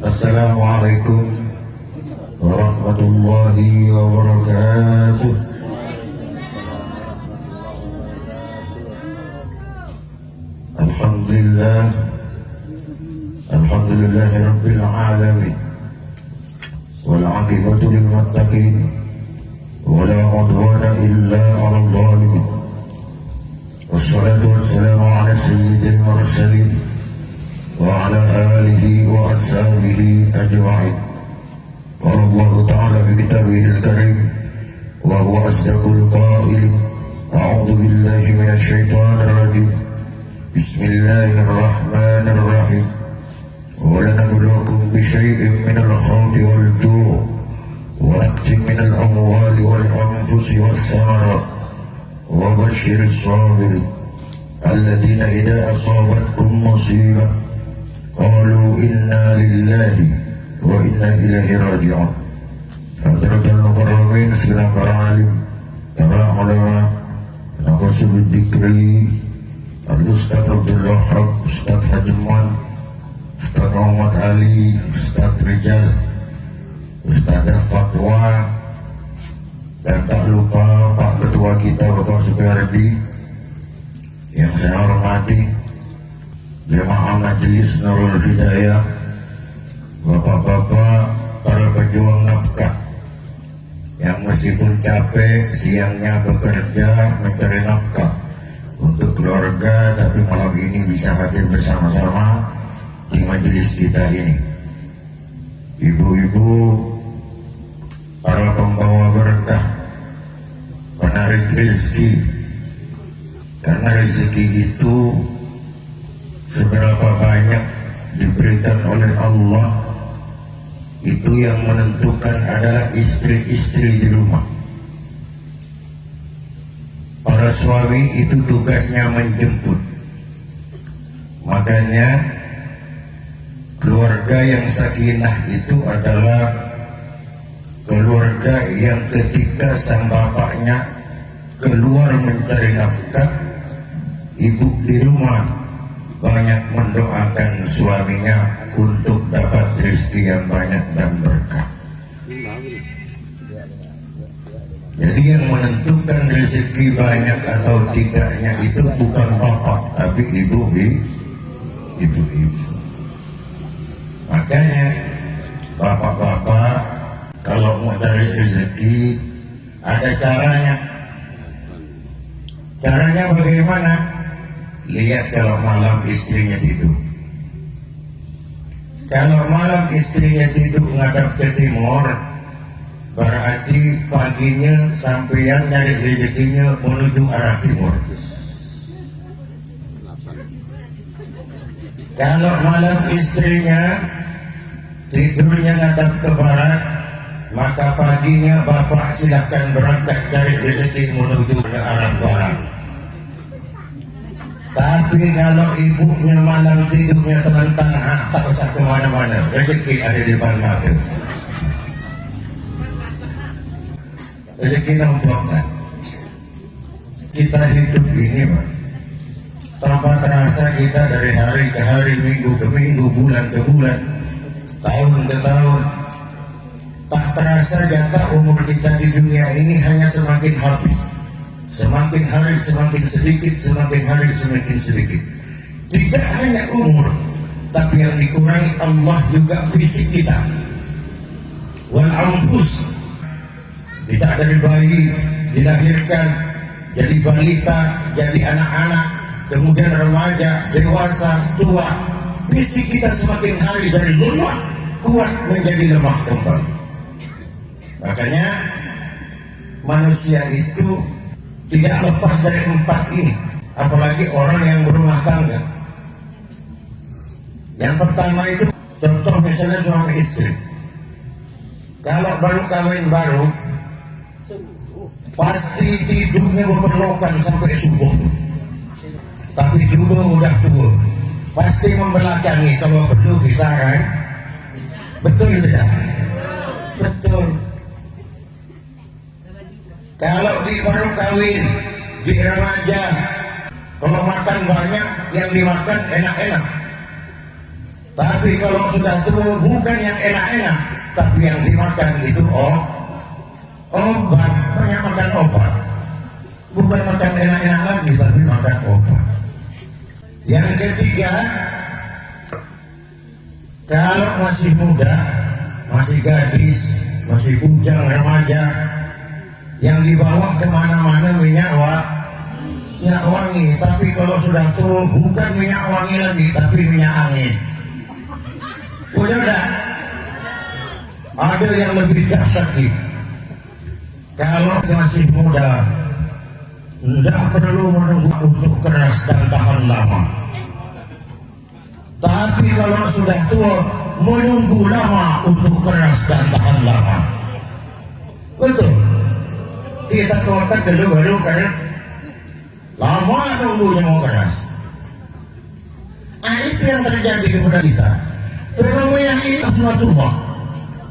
Assalamualaikum warahmatullahi wabarakatuh. Alhamdulillah, alhamdulillahi rabbil alamin, wal aqibatu lil muttaqin, wa la udwana illa 'alal zalimin. Wassalatu wassalamu ala sayyidil mursalin wa ala alihi wa ashabihi ajma'in. Qala Allah ta'ala fi kitabihil karim wa huwa asdaqul qailin. A'udzu billahi minasy syaithanir rajim. Bismillahirrahmanirrahim. Wa lanabluwakum bisyai'in minal khawfi wal ju' wa naqsin minal amwali wal anfusi was thamarat wa basyiris sabirin alladzina idza asabatkum musibah qalu inna lillahi wa inna ilaihi raji'un. Hadratul mukarramin, segala para alim, para ulama, naqsu bidzikri Al-Ustaz Abdul Wahab, Ustaz Hajman, Ustaz Muhammad Ali, Ustaz Rijal, Ustaz Fatwa, dan tak lupa Pak Ketua kita Bapak Supiardi yang saya hormati, jemaah Majelis Nurul Hidayah, bapak-bapak, para pejuang nafkah yang meskipun capek siangnya bekerja mencari nafkah untuk keluarga, tapi malam ini bisa hadir bersama-sama di majelis kita ini. Ibu-ibu, para pembawa berkah, penarik rezeki, karena rezeki itu seberapa banyak diberikan oleh Allah, itu yang menentukan adalah istri-istri di rumah. Para suami itu tugasnya menjemput. Makanya keluarga yang sakinah itu adalah keluarga yang ketika sang bapaknya keluar mencari nafkah, ibu di rumah banyak mendoakan suaminya untuk dapat rezeki yang banyak dan berkah. Jadi yang menentukan rezeki banyak atau tidaknya itu bukan bapak, tapi ibu-ibu. Makanya bapak-bapak kalau mau cari rezeki ada caranya. Caranya bagaimana? Lihat kalau malam istrinya tidur. Kalau malam istrinya tidur ngadap ke timur, berarti paginya sampeyan dari rezekinya menuju arah timur. Kalau malam istrinya tidurnya ngadap ke barat, maka paginya bapak silahkan berangkat dari rezeki menuju ke arah barat. Tapi kalau ibunya malam tidurnya terlentang, tak usah kemana-mana, rezeki ada di depan mata. Rezeki nampaklah. Kita hidup ini, Pak, tanpa terasa kita dari hari ke hari, minggu ke minggu, bulan ke bulan, tahun ke tahun, tak terasa jatah umur kita di dunia ini hanya semakin habis. Semakin hari semakin sedikit, semakin hari semakin sedikit. Tidak hanya umur, tapi yang dikurangi Allah juga fisik kita. Wal anfus. Tidak dari bayi dilahirkan, jadi balita, jadi anak-anak, kemudian remaja, dewasa, tua. Fisik kita semakin hari dari lemah kuat menjadi lemah kembali. Makanya manusia itu tidak lepas dari empat ini, apalagi orang yang berumah tangga. Yang pertama itu contoh misalnya suami istri. Kalau baru kawin baru, pasti tidurnya memerlukan sampai subuh. Tapi juga udah tua, pasti membelakangi kalau perlu disaran. Betul tidak? Betul. Kalau di baru kawin, di remaja, kalau makan banyak, yang dimakan enak-enak. Tapi kalau sudah tua bukan yang enak-enak, tapi yang dimakan itu obat, banyak makan obat. Bukan makan enak-enak lagi, tapi makan obat. Yang ketiga, kalau masih muda, masih gadis, masih bujang remaja, yang dibawa kemana-mana minyak wangi. Tapi kalau sudah tua bukan minyak wangi lagi, tapi minyak angin. Udah, ada yang lebih dahsyat lagi. Kalau masih muda, tidak perlu menunggu untuk keras dan tahan lama. Tapi kalau sudah tua, menunggu lama untuk keras dan tahan lama. Betul. Kita kota dulu baru karena lama nunggunya mau keras. Itu yang terjadi kepada kita. Fenomena ini sunatullah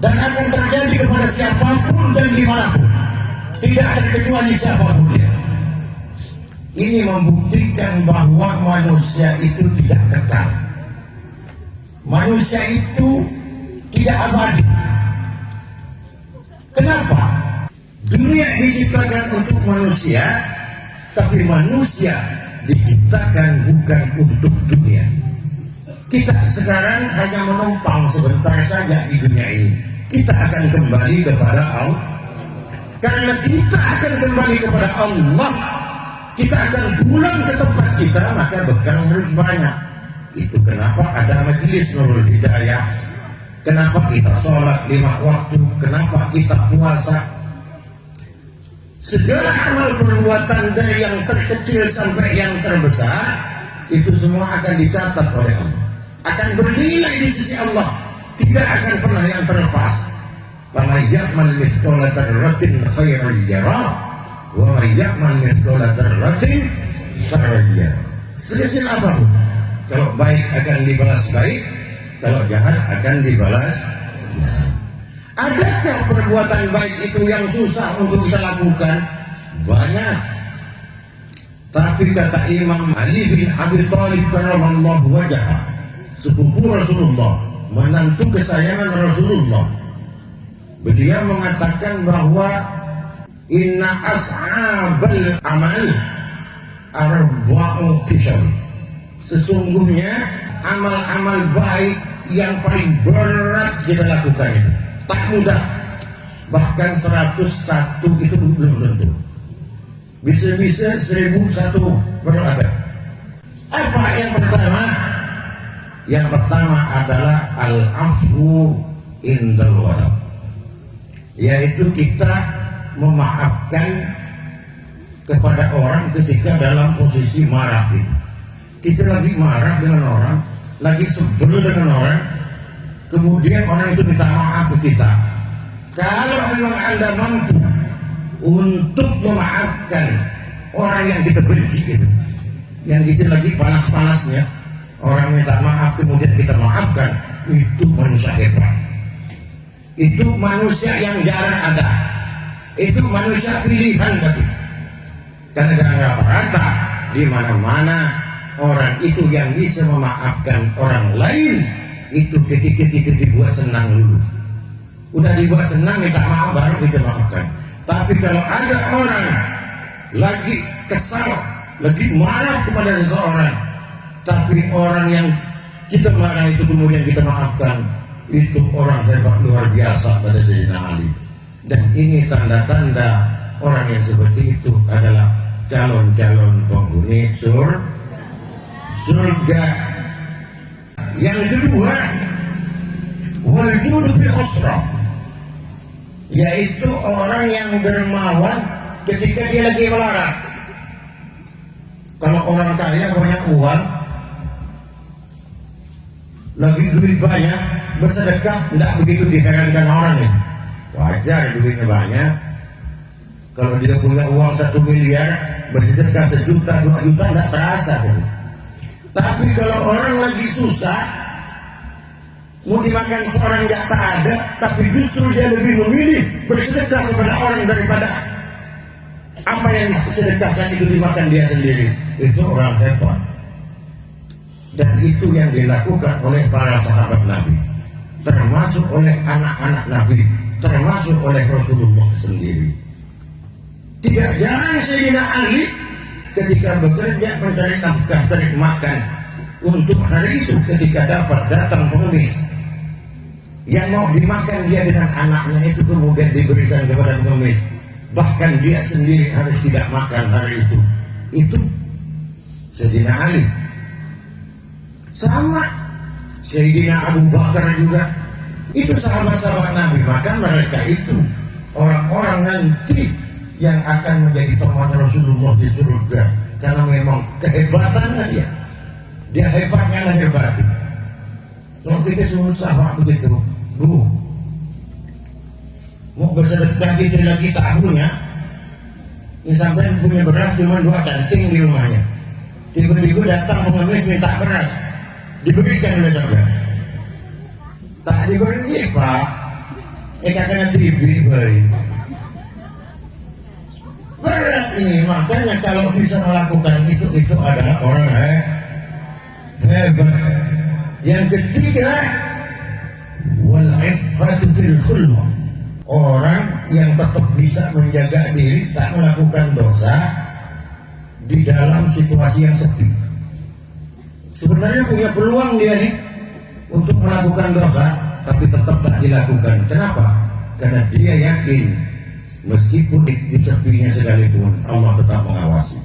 dan akan terjadi kepada siapapun dan dimanapun, tidak terkecuali siapapun dia. Ini membuktikan bahwa manusia itu tidak kekal. Manusia itu tidak abadi. Kenapa? Dunia diciptakan untuk manusia, tapi manusia diciptakan bukan untuk dunia. Kita sekarang hanya menumpang sebentar saja di dunia ini. Kita akan kembali kepada Allah. Karena kita akan kembali kepada Allah, kita akan pulang ke tempat kita, maka bekal harus banyak. Itu kenapa ada majelis Nurul Hidayah, kenapa kita sholat 5 waktu, kenapa kita puasa. Segala amal perbuatan dari yang terkecil sampai yang terbesar, itu semua akan dicatat oleh Allah, akan bernilai di sisi Allah, tidak akan pernah yang terlepas. Faman ya'mal mithqala dzarratin khairan yarah wa man ya'mal mithqala dzarratin syarran yarah. Sekecil apapun, kalau baik akan dibalas baik, kalau jahat akan dibalas jahat. Adakah perbuatan baik itu yang susah untuk kita lakukan? Banyak. Tapi kata Imam Ali bin Abi Thalib karramallahu wajhah, sepupu Rasulullah, menantu kesayangan Rasulullah, beliau mengatakan bahwa inna as'abal amal arba'u fisal. Sesungguhnya amal-amal baik yang paling berat kita lakukan itu tak mudah. Bahkan 101 itu belum tentu. Bisa-bisa 1001 baru ada. Apa yang pertama? Yang pertama adalah al-afwu indal ghadab, yaitu kita memaafkan kepada orang ketika dalam posisi marah. Kita lagi marah dengan orang, lagi sebel dengan orang, kemudian orang itu minta maaf ke kita. Kalau memang Anda mampu untuk memaafkan orang yang kita benci itu, yang kita lagi panas-panasnya, orang minta maaf kemudian kita maafkan, itu manusia hebat. Itu manusia yang jarang ada. Itu manusia pilihan tapi. Karena rata-rata di mana-mana orang itu yang bisa memaafkan orang lain itu ketika dibuat senang dulu. Udah dibuat senang minta maaf baru kita maafkan. Tapi kalau ada orang lagi kesal, lagi marah kepada seseorang, tapi orang yang kita marah itu kemudian kita maafkan, itu orang hebat luar biasa pada Sayyidina Ali. Dan ini tanda-tanda orang yang seperti itu adalah calon-calon penghuni surga. Yang kedua, wal-judu fil usra, yaitu orang yang dermawan ketika dia lagi melarat. Kalau orang kaya banyak uang, lagi duit banyak, bersedekah tidak begitu diherankan orang ini. Wajar duitnya banyak. Kalau dia punya uang 1 miliar, bersedekah 1 juta, 2 juta tidak terasa. Tapi kalau orang lagi susah, mau dimakan seorang yang tak ada, tapi justru dia lebih memilih bersedekah kepada orang daripada apa yang disedekahkan itu dimakan dia sendiri. Itu orang hebat. Dan itu yang dilakukan oleh para sahabat Nabi, termasuk oleh anak-anak Nabi, termasuk oleh Rasulullah sendiri. Tidak jarang Sayyidina Ali ketika bekerja mencari nafkah, cari makan untuk hari itu, ketika datang pengemis yang mau dimakan dia dengan anaknya itu, kemudian diberikan kepada pengemis, bahkan dia sendiri harus tidak makan hari itu Sayyidina Ali. Sama Sayyidina Abu Bakar juga, itu sahabat-sahabat Nabi. Maka mereka itu orang-orang nanti yang akan menjadi teman Rasulullah di surga, karena memang kehebatannya dia hebatnya lah hebat. Kalau kita susah Pak begitu, Bu, mau bersedekah kita lagi tak punya, ini sampai punya beras cuma 2 canting di rumahnya, tiba-tiba datang pengemis minta beras, diberikan oleh saudara. Tak diberi Pak, kena tribi beri. Berat ini, makanya kalau bisa melakukan itu adalah orang hebat. Yang ketiga, wal iffatu fil khulwah, orang yang tetap bisa menjaga diri tak melakukan dosa di dalam situasi yang sepi. Sebenarnya punya peluang dia nih untuk melakukan dosa, tapi tetap tak dilakukan. Kenapa? Karena dia yakin meskipun di sepinya sekalipun Allah tetap mengawasi.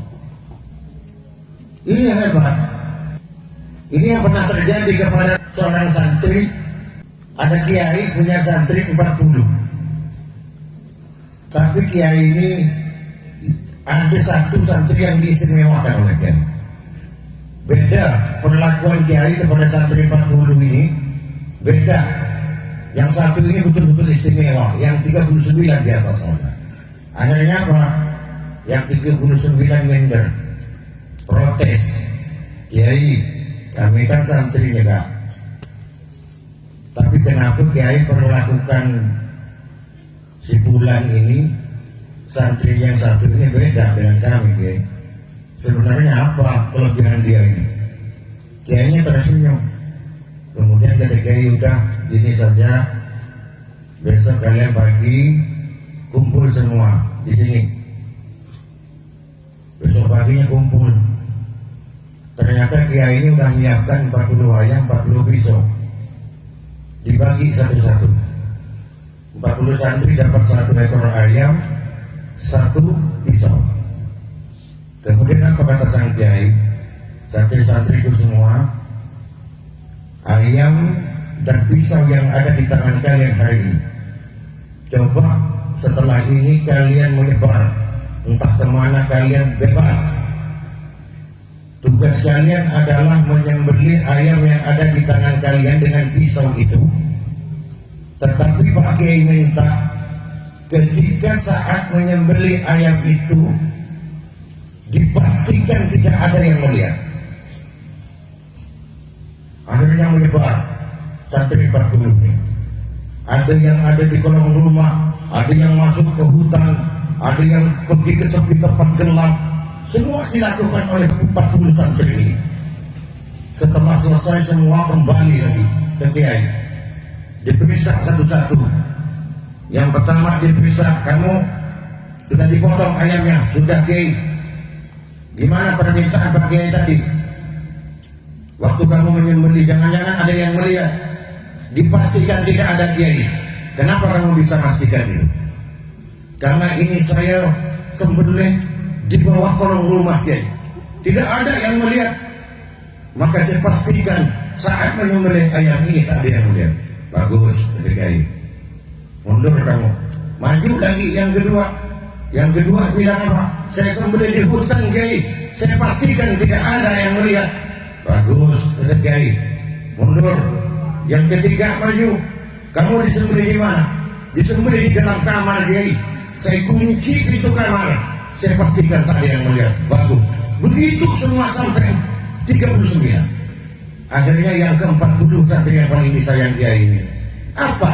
Ini hebat. Ini yang pernah terjadi kepada seorang santri. Ada kiai punya santri 40, tapi kiai ini ada satu santri yang diistimewakan oleh kiai. Beda perlakuan kiai kepada santri 40 ini, beda. Yang satu ini betul-betul istimewa, yang 39 biasa saja. Akhirnya apa? Yang 39 minder, protes. Kiai, kami kan santri juga, tapi kenapa kiai perlakukan si bulan ini, santri yang satu ini beda dengan kami, kiai? Sebenarnya apa kelebihan dia ini? Kiainya tersenyum. Kemudian kata kiai, udah gini saja, besok kalian pagi kumpul semua di sini. Besok paginya kumpul. Ternyata kiai ini udah menyiapkan 40 ayam, 40 pisau, dibagi satu-satu. 40 santri dapat 1 ekor ayam, 1 pisau. Kemudian apa kata sang kiai? Santri-santri itu semua, ayam dan pisau yang ada di tangan kalian hari ini, coba setelah ini kalian menyebar, entah kemana kalian bebas. Tugas kalian adalah menyembelih ayam yang ada di tangan kalian dengan pisau itu. Tetapi Pak Kiai minta, ketika saat menyembelih ayam itu, dipastikan tidak ada yang melihat. Akhirnya menyebar santri 40 ini. Ada yang ada di kolong rumah, ada yang masuk ke hutan, ada yang pergi ke sepi tempat gelap. Semua dilakukan oleh 40 santri ini. Setelah selesai semua kembali lagi ke kiai, diperiksa satu-satu. Yang pertama diperiksa, kamu sudah dipotong ayamnya? Sudah kiai. Gimana permintaan Pak Kiai tadi? Waktu kamu menyembelih, jangan-jangan ada yang melihat? Dipastikan tidak ada kiai. Kenapa kamu bisa pastikan itu? Karena ini saya sembelih di bawah kolong rumah kiai, tidak ada yang melihat. Maka saya pastikan saat menyembelih ayam ini tak ada yang melihat. Bagus, kata kiai. Mundur kamu, maju lagi yang kedua. Yang kedua bilang apa? Saya sembelih di hutan kiai, saya pastikan tidak ada yang melihat. Bagus, kata kiai. Mundur. Yang ketiga maju. Kamu disembelih di mana? Disembelih di dalam kamar kiai. Saya kunci pintu kamar, saya pastikan tak ada yang melihat. Bagus. Begitu semua sampai 39. Akhirnya yang ke-40 santri yang paling disayang kiai ini. Apa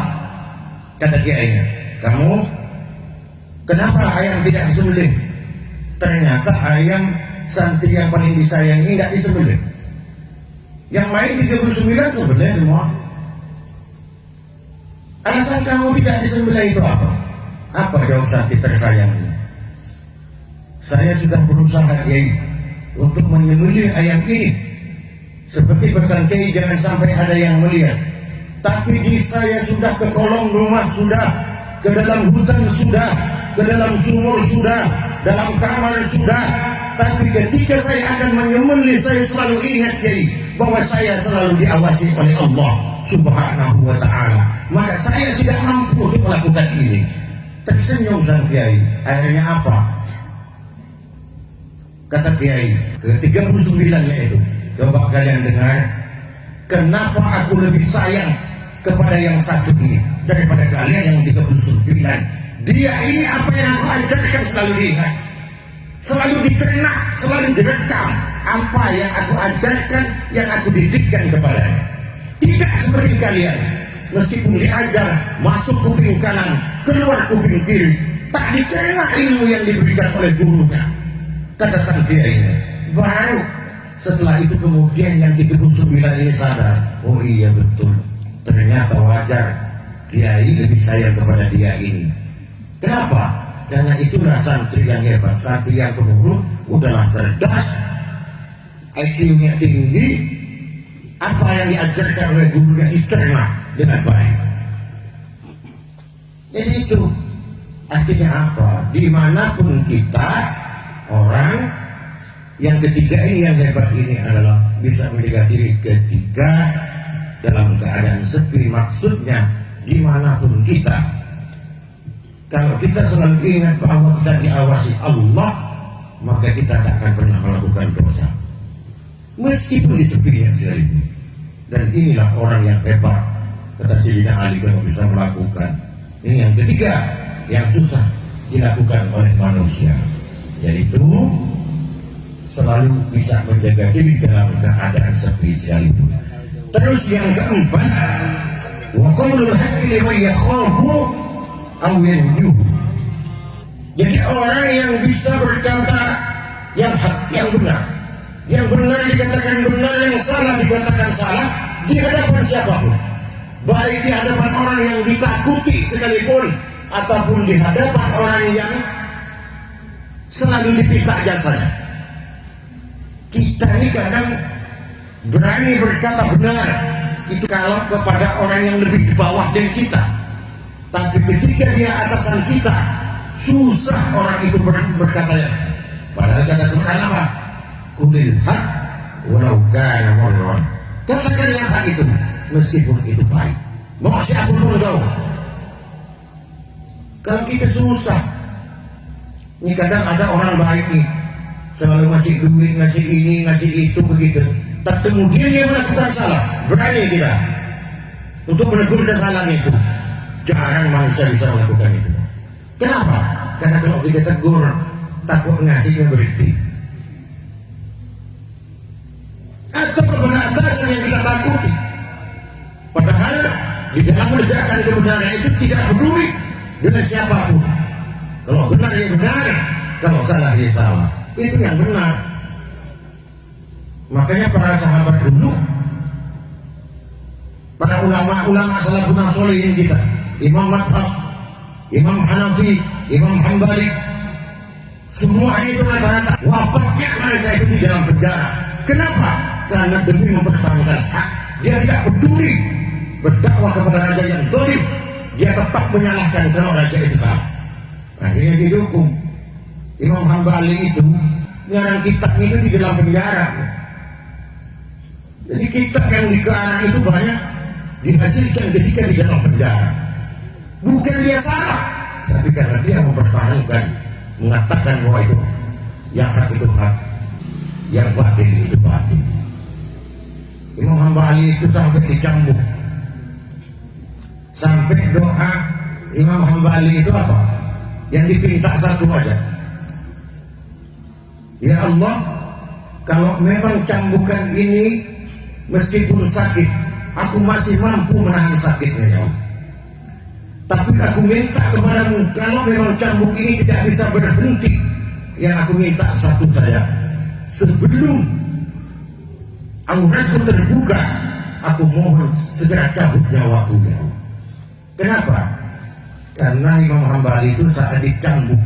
kata kiainya? Kamu kenapa ayam tidak disembelih? Ternyata ayam santri yang paling disayang ini tidak disembelih. Yang lain 39 sebenarnya semua. Alasan kamu tidak disembelih itu apa? Apa jawab Santi tersayang ini? Saya sudah berusaha Kiai untuk menyembelih ayam ini. Seperti pesan Kiai, jangan sampai ada yang melihat. Tapi di saya sudah ke kolong rumah sudah, ke dalam hutan sudah, ke dalam sumur sudah, dalam kamar sudah. Tapi ketika saya akan menyembelih, saya selalu ingat Kiai bahwa saya selalu diawasi oleh Allah Subhanahu wa ta'ala. Maka saya tidak mampu untuk melakukan ini. Tersenyum sang Kiai. Akhirnya apa? Kata Kiai ke-39-nya itu, coba kalian dengar, kenapa aku lebih sayang kepada yang satu ini daripada kalian yang 39? Dia ini apa yang aku ajarkan selalu diingat, selalu dicerna, selalu direkam. Apa yang aku ajarkan, yang aku didikkan kepadanya. Tidak seperti kalian, meskipun diajar masuk kuping kanan, keluar kuping kiri, tak dicerna ilmu yang diberikan oleh gurunya. Kata sang Kiai, baru setelah itu kemudian yang 39 ini sadar, oh iya betul, ternyata wajar Kiai lebih sayang kepada dia ini. Kenapa? Karena itulah santri yang hebat, santri yang penurut, udahlah cerdas, IQ-nya tinggi, apa yang diajarkan oleh gurunya dicerna dengan baik. Jadi itu artinya apa? Dimanapun kita, orang yang ketiga ini, yang hebat ini adalah bisa menjaga diri ketika dalam keadaan sepi. Maksudnya dimanapun kita, kalau kita selalu ingat bahwa kita diawasi Allah, maka kita tak akan pernah melakukan dosa meskipun di sepinya sekalipun. Dan inilah orang yang hebat, kata Sayyidina Ali, kalau bisa melakukan ini. Yang ketiga yang susah dilakukan oleh manusia, yaitu selalu bisa menjaga diri dalam keadaan sepi sekalipun. Terus yang keempat, wa qaulul haqqi liman yakhafu aw yanjuh. Jadi orang yang bisa berkata yang hak, yang benar, yang benar dikatakan benar, yang salah dikatakan salah di hadapan siapapun, baik di hadapan orang yang ditakuti sekalipun ataupun di hadapan orang yang selalu dipinta jasanya. Kita ini kadang berani berkata benar itu kalau kepada orang yang lebih di bawah dari kita, tapi ketika dia atasan kita, susah orang itu berkata ya. Padahal kata Quran apa? Qulil haq walau kana murran. Katakan yang hak itu meskipun itu pahit, mau siapapun kau. Kalau kita susah. Ini kadang ada orang baik nih, selalu ngasih duit, ngasih ini, ngasih itu, begitu. Tak kemudian dia melakukan salah, berani kita untuk menegur kesalahan itu. Jarang manusia bisa melakukan itu. Kenapa? Karena kalau kita tegur, takut ngasihnya berhenti. Atau kebenaran yang kita takuti. Padahal di dalam menegakkan kebenaran itu tidak peduli dengan siapapun. Kalau benar ya benar, kalau salah ya salah. Itu yang benar. Makanya para sahabat dulu, para ulama-ulama salafun sholihin kita, Imam Mazhab, Imam Hanafi, Imam Hambali, semua itu rata-rata wafatnya mereka itu di dalam penjara. Kenapa? Karena demi mempertahankan hak. Dia tidak peduli berdakwah kepada raja yang zalim, dia tetap menyalahkan kalau raja itu salah. Akhirnya dihukum. Imam Hambali itu ngarang kitab itu di dalam penjara. Jadi kitab yang dikarang itu banyak dihasilkan ketika di dalam penjara. Bukan dia salah, tapi karena dia mempertahankan, mengatakan bahwa itu yang hak itu hak, yang batil itu batil. Imam Hambali itu sampai dicambuk, sampai doa Imam Hambali itu apa? Yang dipinta satu aja, ya Allah, kalau memang cambukan ini meskipun sakit, aku masih mampu menahan sakitnya ya Allah. Tapi aku minta kepadamu, kalau memang cambuk ini tidak bisa berhenti, yang aku minta satu saja, sebelum auratku terbuka, aku mohon segera cabut nyawaku ya Allah. Kenapa? Karena Imam Hambali itu saat dicambuk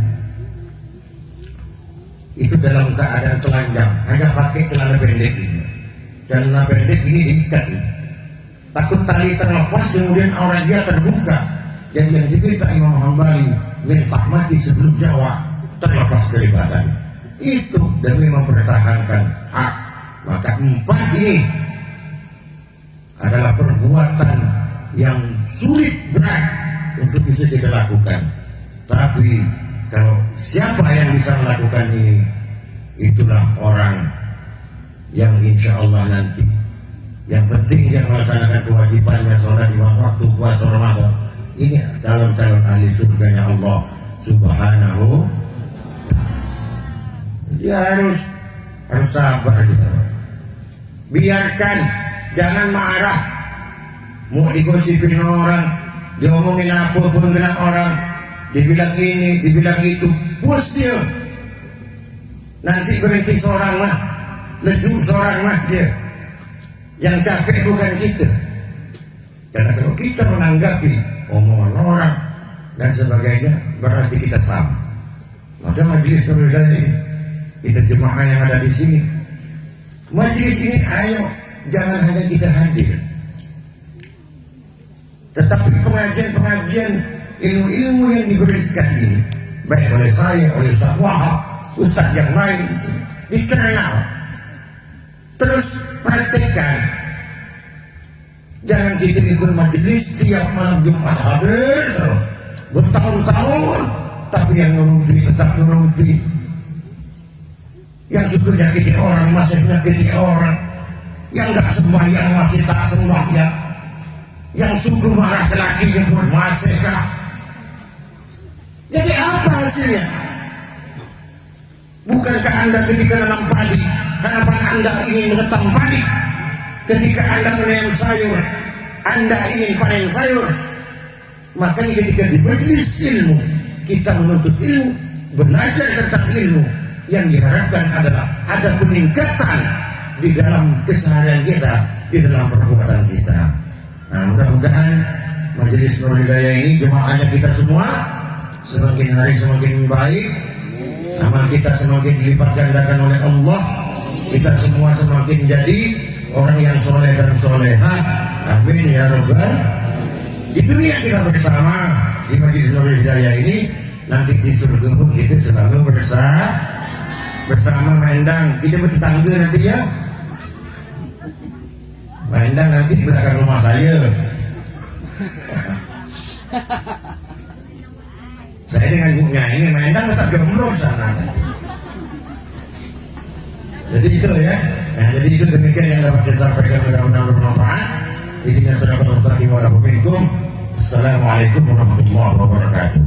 itu dalam keadaan telanjang, hanya pakai celana pendek ini. Celana pendek ini diikat ini. Takut tali terlepas, kemudian aurat dia terbuka. Jadi yang diminta Imam Hambali minta mati sebelum nyawa terlepas dari badan. Itu demi mempertahankan hak. Maka 4 ini adalah perbuatan yang sulit berat untuk bisa kita lakukan. Tapi kalau siapa yang bisa melakukan ini, itulah orang yang insya Allah nanti yang penting dia melaksanakan kewajibannya sholat 5 waktu, puasa Ramadan. Ini dalam calon ahli surganya Allah Subhanahu. Dia harus sabar gitu. Biarkan, jangan marah. Mau digosipin orang, diomongin apapun kena orang, dibilang ini, dibilang itu, puas dia. Nanti berhenti seorang mah, leju seorang mah dia. Yang capek bukan kita. Karena kalau kita menanggapi omongan orang dan sebagainya, berarti kita sama. Maka majelis Nurul Hidayah ini, kita jemaah yang ada di sini, majelis ini ayo jangan hanya kita hadir, tetapi pengajian-pengajian ilmu-ilmu yang diberikan ini, baik oleh saya, oleh Ustaz Wahab, Ustaz yang lain, dikenal, terus praktekkan. Jangan kita ikut majelis tiap malam Jumat hadir terus bertahun-tahun, tapi yang ngerumpi tetap ngerumpi. Yang suka nyakiti orang masih nyakiti orang, yang gak sembahyang masih tak sembahyang, yang suka marah lakinya pun masih kah. Jadi apa hasilnya? Bukankah Anda ketika nanam padi, harapan Anda ingin mengetam padi? Ketika Anda menanam sayur, Anda ingin panen sayur. Makanya ketika di majelis ilmu, kita menuntut ilmu, belajar tentang ilmu, yang diharapkan adalah ada peningkatan di dalam keseharian kita, di dalam perbuatan kita. Nah, mudah-mudahan majelis Nurul Hidayah ini, jemaahnya kita semua, semakin hari semakin baik, amal kita semakin dilipat gandakan oleh Allah, kita semua semakin jadi orang yang soleh dan solehah. Amin ya Rabbal. Di dunia kita bersama di majelis Nurul Hidayah ini, nanti di surga pun kita selalu bersama Maendang. Kita bertetangga nanti ya. Maendang nanti di belakang rumah saya. Saya dengan ibunya ini, Maendang tetap jomblo sana. Jadi itu ya. Nah, jadi itu demikian yang dapat saya sampaikan, mudah-mudahan bermanfaat. Intinya sudah bermanfaat. Assalamualaikum warahmatullahi wabarakatuh.